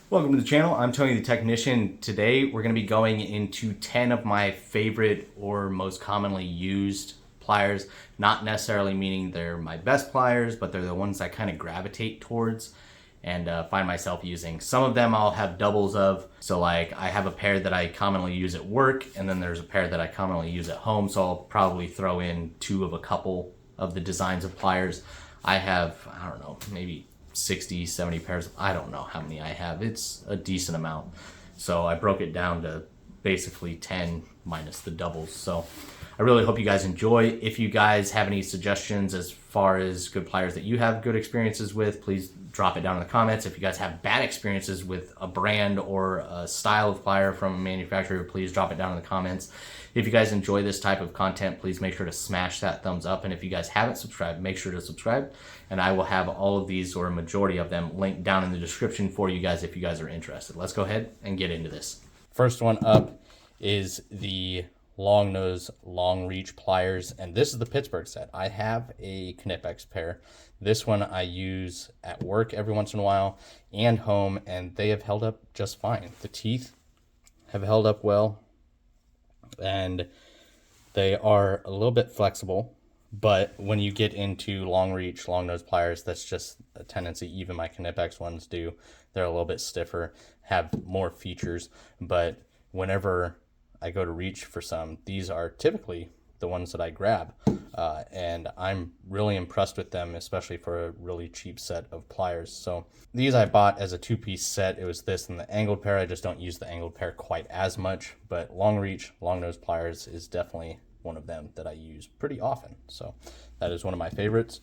Welcome to the channel. I'm Tony the Technician. Today we're going to be going into 10 of my favorite or most commonly used pliers. Not necessarily meaning they're my best pliers, but they're the ones I kind of gravitate towards and find myself using. Some of them I'll have doubles of. So like I have a pair that I commonly use at work, and then there's a pair that I commonly use at home. So I'll probably throw in two of a couple of the designs of pliers. I have, I don't know, maybe 60, 70 pairs. I don't know how many I have. It's a decent amount. So I broke it down to basically 10 minus the doubles. So I really hope you guys enjoy. If you guys have any suggestions as far as good pliers that you have good experiences with, please drop it down in the comments. If you guys have bad experiences with a brand or a style of plier from a manufacturer, please drop it down in the comments. If you guys enjoy this type of content, please make sure to smash that thumbs up. And if you guys haven't subscribed, make sure to subscribe. And I will have all of these, or a majority of them, linked down in the description for you guys if you guys are interested. Let's go ahead and get into this. First one up is the long nose, long reach pliers. And this is the Pittsburgh set. I have a Knipex pair. This one I use at work every once in a while and home, and they have held up just fine. The teeth have held up well, and they are a little bit flexible, but when you get into long reach, long nose pliers, that's just a tendency. Even my Knipex ones do. They're a little bit stiffer, have more features, but whenever I go to reach for some, these are typically the ones that I grab, and I'm really impressed with them, especially for a really cheap set of pliers. So these I bought as a two-piece set. It was this and the angled pair. I just don't use the angled pair quite as much, but long reach, long nose pliers is definitely one of them that I use pretty often. So that is one of my favorites,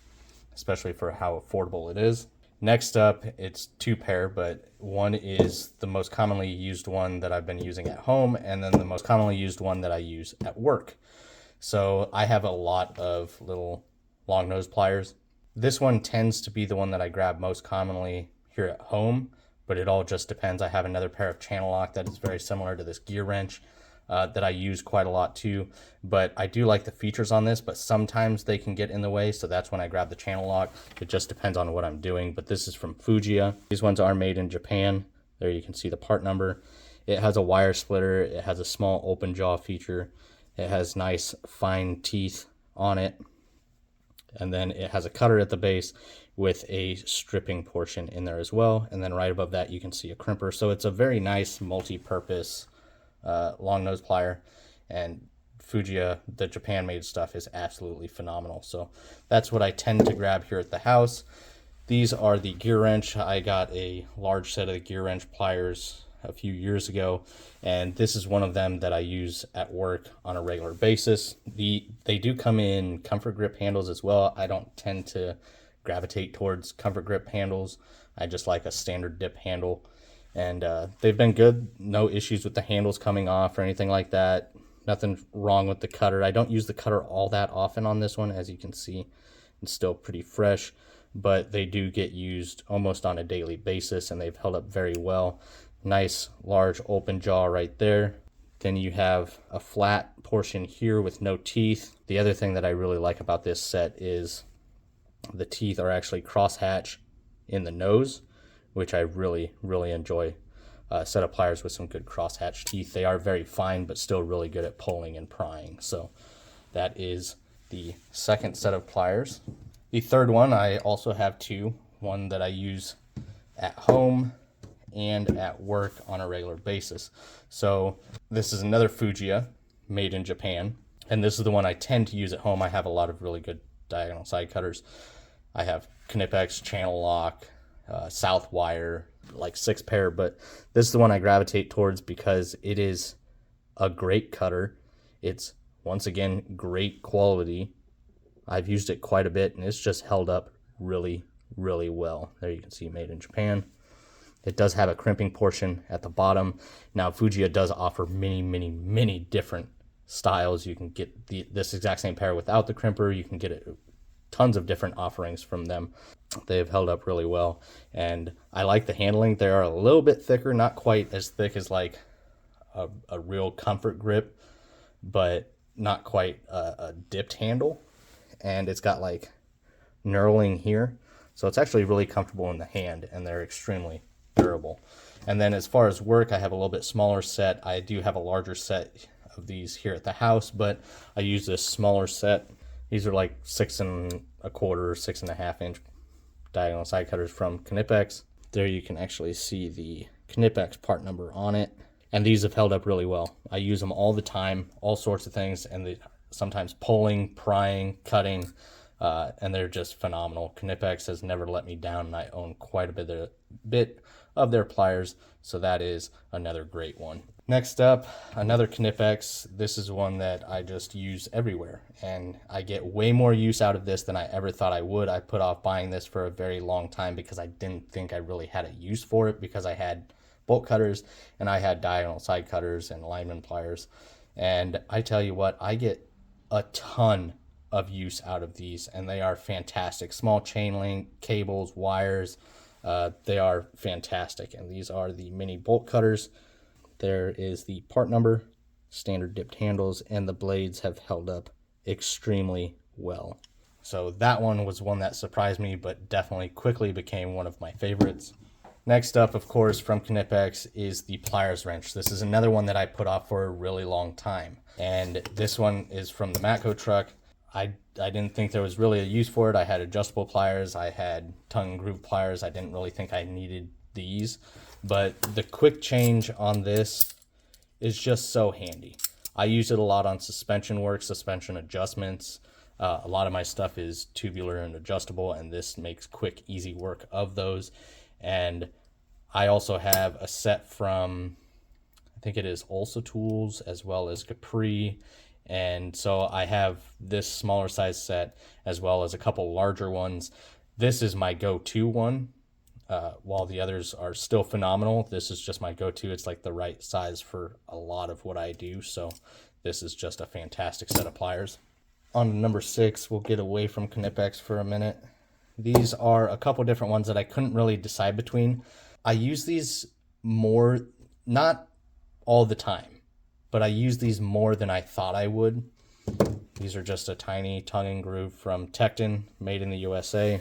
especially for how affordable it is. Next up, it's two pair, but one is the most commonly used one that I've been using at home, and then the most commonly used one that I use at work. So I have a lot of little long nose pliers. This one tends to be the one that I grab most commonly here at home, but it all just depends. I have another pair of channel lock that is very similar to this Gearwrench that I use quite a lot too. But I do like the features on this, but sometimes they can get in the way, so that's when I grab the channel lock. It just depends on what I'm doing, but this is from Fujiya. These ones are made in Japan. There you can see the part number. It has a wire splitter. It has a small open jaw feature. It has nice fine teeth on it, and then it has a cutter at the base with a stripping portion in there as well, and then right above that you can see a crimper. So it's a very nice multi-purpose long nose plier, and Fujiya, the Japan-made stuff, is absolutely phenomenal. So that's what I tend to grab here at the house. These are the Gearwrench. I got a large set of the Gearwrench pliers a few years ago, and this is one of them that I use at work on a regular basis. They do come in comfort grip handles as well. I don't tend to gravitate towards comfort grip handles. I just like a standard dip handle, and they've been good. No issues with the handles coming off or anything like that. Nothing wrong with the cutter. I don't use the cutter all that often on this one. As you can see, it's still pretty fresh, but they do get used almost on a daily basis, and they've held up very well. Nice large open jaw right there. Then you have a flat portion here with no teeth. The other thing that I really like about this set is the teeth are actually crosshatch in the nose, which I really enjoy. A set of pliers with some good crosshatch teeth. They are very fine, but still really good at pulling and prying. So that is the second set of pliers. The third one, I also have two. One that I use at home and at work on a regular basis. So this is another Fujiya made in Japan, and this is the one I tend to use at home. I have a lot of really good diagonal side cutters. I have Knipex, channel lock, south wire, like 6 pair, but this is the one I gravitate towards because it is a great cutter. It's, once again, great quality. I've used it quite a bit, and it's just held up really well. There you can see made in Japan. It does have a crimping portion at the bottom. Now, Fujiya does offer many different styles. You can get this exact same pair without the crimper. You can get it, tons of different offerings from them. They've held up really well, and I like the handling. They are a little bit thicker, not quite as thick as like a real comfort grip, but not quite a dipped handle. And it's got like knurling here, so it's actually really comfortable in the hand, and they're extremely durable. And then as far as work, I have a little bit smaller set. I do have a larger set of these here at the house, but I use this smaller set. These are like 6 1/4, 6.5 inch diagonal side cutters from Knipex. There you can actually see the Knipex part number on it. And these have held up really well. I use them all the time, all sorts of things, and they sometimes pulling, prying, cutting, and they're just phenomenal. Knipex has never let me down, and I own quite a bit of their pliers, so that is another great one. Next up, another Knipex. This is one that I just use everywhere, and I get way more use out of this than I ever thought I would. I put off buying this for a very long time because I didn't think I really had a use for it, because I had bolt cutters and I had diagonal side cutters and lineman pliers. And I tell you what, I get a ton of use out of these, and they are fantastic. Small chain link, cables, wires, they are fantastic. And these are the mini bolt cutters. There is the part number, standard dipped handles, and the blades have held up extremely well. So that one was one that surprised me, but definitely quickly became one of my favorites. Next up, of course, from Knipex is the Pliers wrench. This is another one that I put off for a really long time. And this one is from the Matco truck. I didn't think there was really a use for it. I had adjustable pliers. I had tongue and groove pliers. I didn't really think I needed these. But the quick change on this is just so handy. I use it a lot on suspension work, suspension adjustments. A lot of my stuff is tubular and adjustable, and this makes quick, easy work of those. And I also have a set from, I think it is Ulsa Tools, as well as Capri. And so I have this smaller size set as well as a couple larger ones. This is my go-to one. While the others are still phenomenal, this is just my go-to. It's like the right size for a lot of what I do. So this is just a fantastic set of pliers. On to number 6, we'll get away from Knipex for a minute. These are a couple different ones that I couldn't really decide between. I use these more, not all the time, but I use these more than I thought I would. These are just a tiny tongue and groove from Tekton, made in the USA.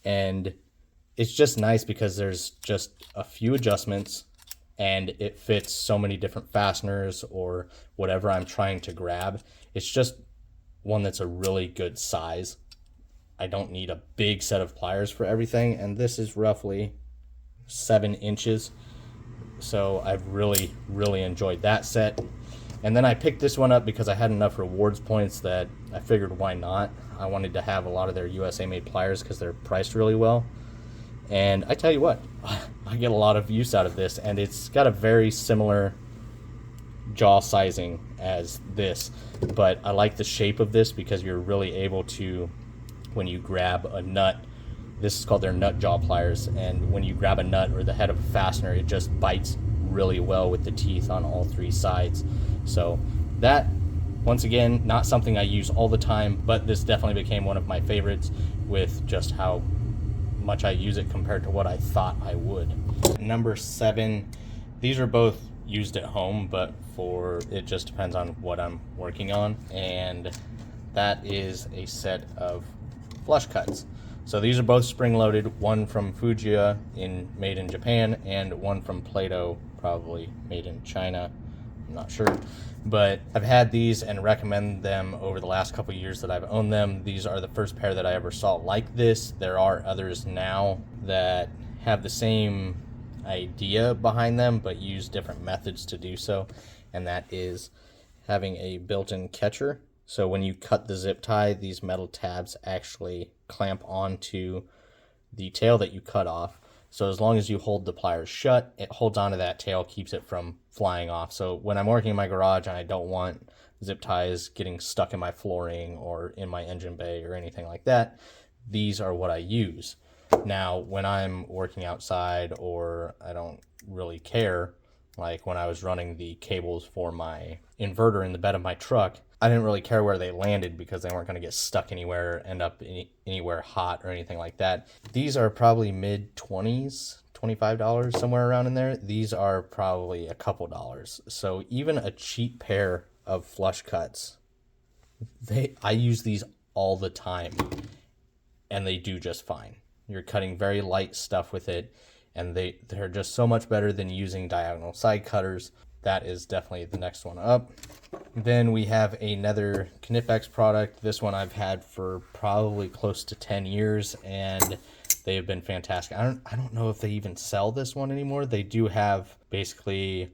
And it's just nice because there's just a few adjustments and it fits so many different fasteners or whatever I'm trying to grab. It's just one that's a really good size. I don't need a big set of pliers for everything, and this is roughly 7 inches. So I've really, really enjoyed that set. And then I picked this one up because I had enough rewards points that I figured why not. I wanted to have a lot of their USA made pliers because they're priced really well. And I tell you what, I get a lot of use out of this, and it's got a very similar jaw sizing as this, but I like the shape of this because you're really able to, when you grab a nut, this is called their nut jaw pliers, and when you grab a nut or the head of a fastener, it just bites really well with the teeth on all 3 sides. So that, once again, not something I use all the time, but this definitely became one of my favorites with just how much I use it compared to what I thought I would. Number 7, these are both used at home, but it just depends on what I'm working on, and that is a set of flush cuts. So these are both spring-loaded, one from Fujiya made in Japan, and one from Play-Doh, probably made in China. I'm not sure. But I've had these and recommend them over the last couple years that I've owned them. These are the first pair that I ever saw like this. There are others now that have the same idea behind them, but use different methods to do so. And that is having a built-in catcher. So when you cut the zip tie, these metal tabs actually clamp onto the tail that you cut off. So as long as you hold the pliers shut, it holds onto that tail, keeps it from flying off. So when I'm working in my garage and I don't want zip ties getting stuck in my flooring or in my engine bay or anything like that, these are what I use. Now, when I'm working outside or I don't really care, like when I was running the cables for my inverter in the bed of my truck, I didn't really care where they landed because they weren't going to get stuck anywhere, end up anywhere hot or anything like that. These are probably mid-20s, $25, somewhere around in there. These are probably a couple dollars. So even a cheap pair of flush cuts, I use these all the time, and they do just fine. You're cutting very light stuff with it, and they're just so much better than using diagonal side cutters. That is definitely the next one up. Then we have another Knipex product. This one I've had for probably close to 10 years, and they have been fantastic. I don't know if they even sell this one anymore. They do have basically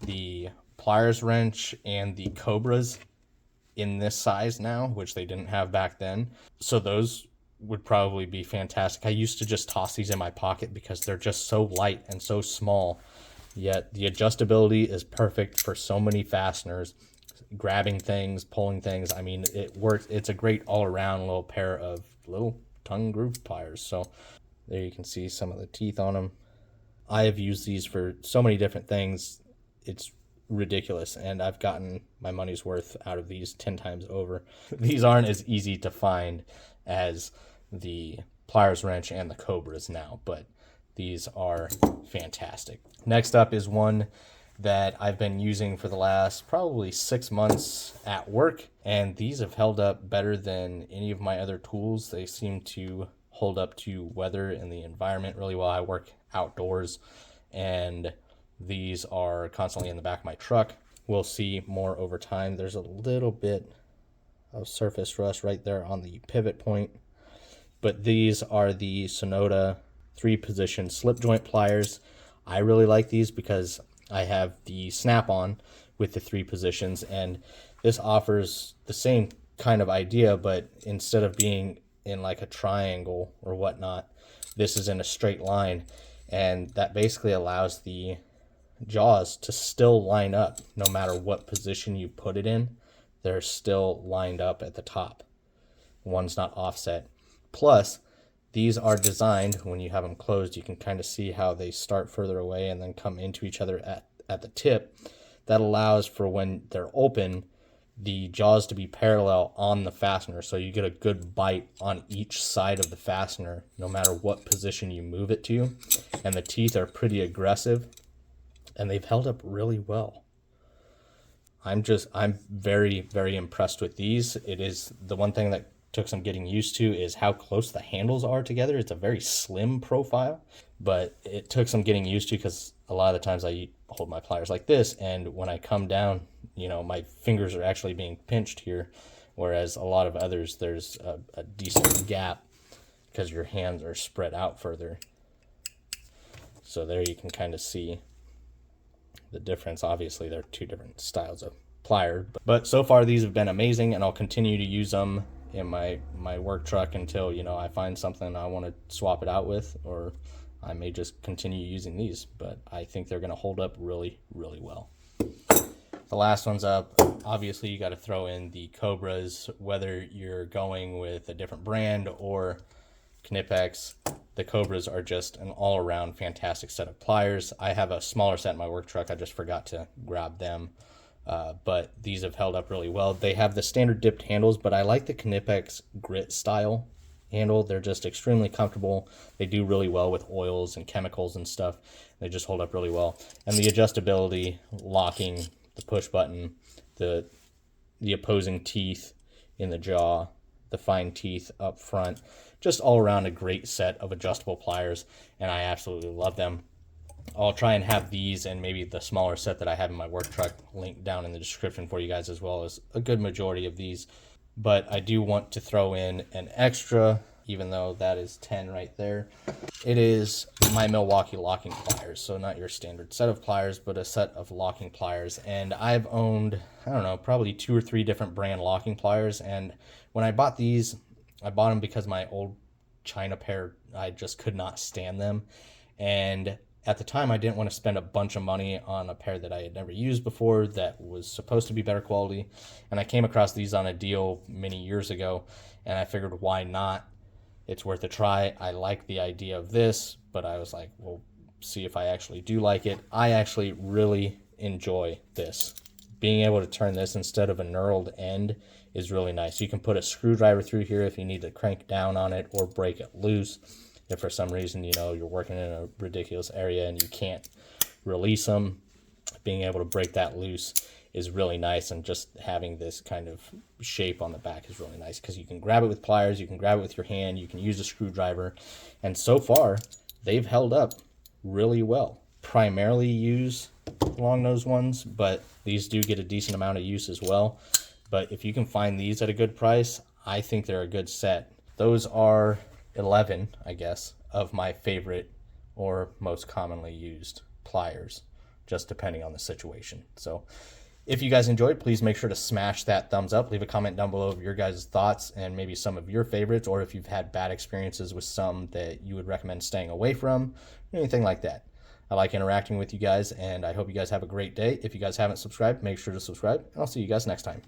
the Pliers wrench and the cobras in this size now, which they didn't have back then. So those would probably be fantastic. I used to just toss these in my pocket because they're just so light and so small, yet the adjustability is perfect for so many fasteners, grabbing things, pulling things. I mean, it works. It's a great all-around little pair of little tongue groove pliers. So there you can see some of the teeth on them. I have used these for so many different things. It's ridiculous, and I've gotten my money's worth out of these 10 times over. These aren't as easy to find as the Pliers wrench and the cobras now, but these are fantastic. Next up is one that I've been using for the last probably 6 months at work, and these have held up better than any of my other tools. They seem to hold up to weather and the environment really well. I work outdoors, and these are constantly in the back of my truck. We'll see more over time. There's a little bit of surface rust right there on the pivot point, but these are the Sonoda 3-position slip joint pliers. I really like these because I have the snap-on with the 3 positions, and this offers the same kind of idea, but instead of being in like a triangle or whatnot, this is in a straight line, and that basically allows the jaws to still line up no matter what position you put it in. They're still lined up at the top. One's not offset. Plus, these are designed, when you have them closed, you can kind of see how they start further away and then come into each other at the tip. That allows for when they're open, the jaws to be parallel on the fastener, so you get a good bite on each side of the fastener no matter what position you move it to. And the teeth are pretty aggressive, and they've held up really well. I'm very, very impressed with these. It is the one thing that took some getting used to is how close the handles are together. It's a very slim profile, but it took some getting used to because a lot of the times I hold my pliers like this, and when I come down, you know, my fingers are actually being pinched here, whereas a lot of others, there's a decent gap because your hands are spread out further. So there you can kind of see the difference. Obviously, they're 2 different styles of plier, but so far these have been amazing, and I'll continue to use them in my work truck until, you know, I find something I want to swap it out with, or I may just continue using these, but I think they're going to hold up really, really well. The last one's up. Obviously, you got to throw in the cobras, whether you're going with a different brand or Knipex. The cobras are just an all-around fantastic set of pliers. I have a smaller set in my work truck. I just forgot to grab them. But these have held up really well. They have the standard dipped handles, but I like the Knipex grit style handle. They're just extremely comfortable. They do really well with oils and chemicals and stuff. They just hold up really well. And the adjustability, locking, the push button, the opposing teeth in the jaw, the fine teeth up front, just all around a great set of adjustable pliers, and I absolutely love them. I'll try and have these and maybe the smaller set that I have in my work truck linked down in the description for you guys, as well as a good majority of these. But I do want to throw in an extra, even though that is 10 right there. It is my Milwaukee locking pliers. So not your standard set of pliers, but a set of locking pliers. And I've owned, I don't know, probably 2 or 3 different brand locking pliers. And when I bought these, I bought them because my old China pair, I just could not stand them. And at the time, I didn't want to spend a bunch of money on a pair that I had never used before that was supposed to be better quality. And I came across these on a deal many years ago, and I figured, why not? It's worth a try. I like the idea of this, but I was like, well, see if I actually do like it. I actually really enjoy this. Being able to turn this instead of a knurled end is really nice. You can put a screwdriver through here if you need to crank down on it or break it loose. If for some reason, you know, you're working in a ridiculous area and you can't release them, being able to break that loose is really nice. And just having this kind of shape on the back is really nice because you can grab it with pliers, you can grab it with your hand, you can use a screwdriver. And so far, they've held up really well. Primarily use long nose ones, but these do get a decent amount of use as well. But if you can find these at a good price, I think they're a good set. Those are 11, I guess, of my favorite or most commonly used pliers, just depending on the situation. So if you guys enjoyed, please make sure to smash that thumbs up. Leave a comment down below of your guys' thoughts and maybe some of your favorites, or if you've had bad experiences with some that you would recommend staying away from, anything like that. I like interacting with you guys, and I hope you guys have a great day. If you guys haven't subscribed, make sure to subscribe, and I'll see you guys next time.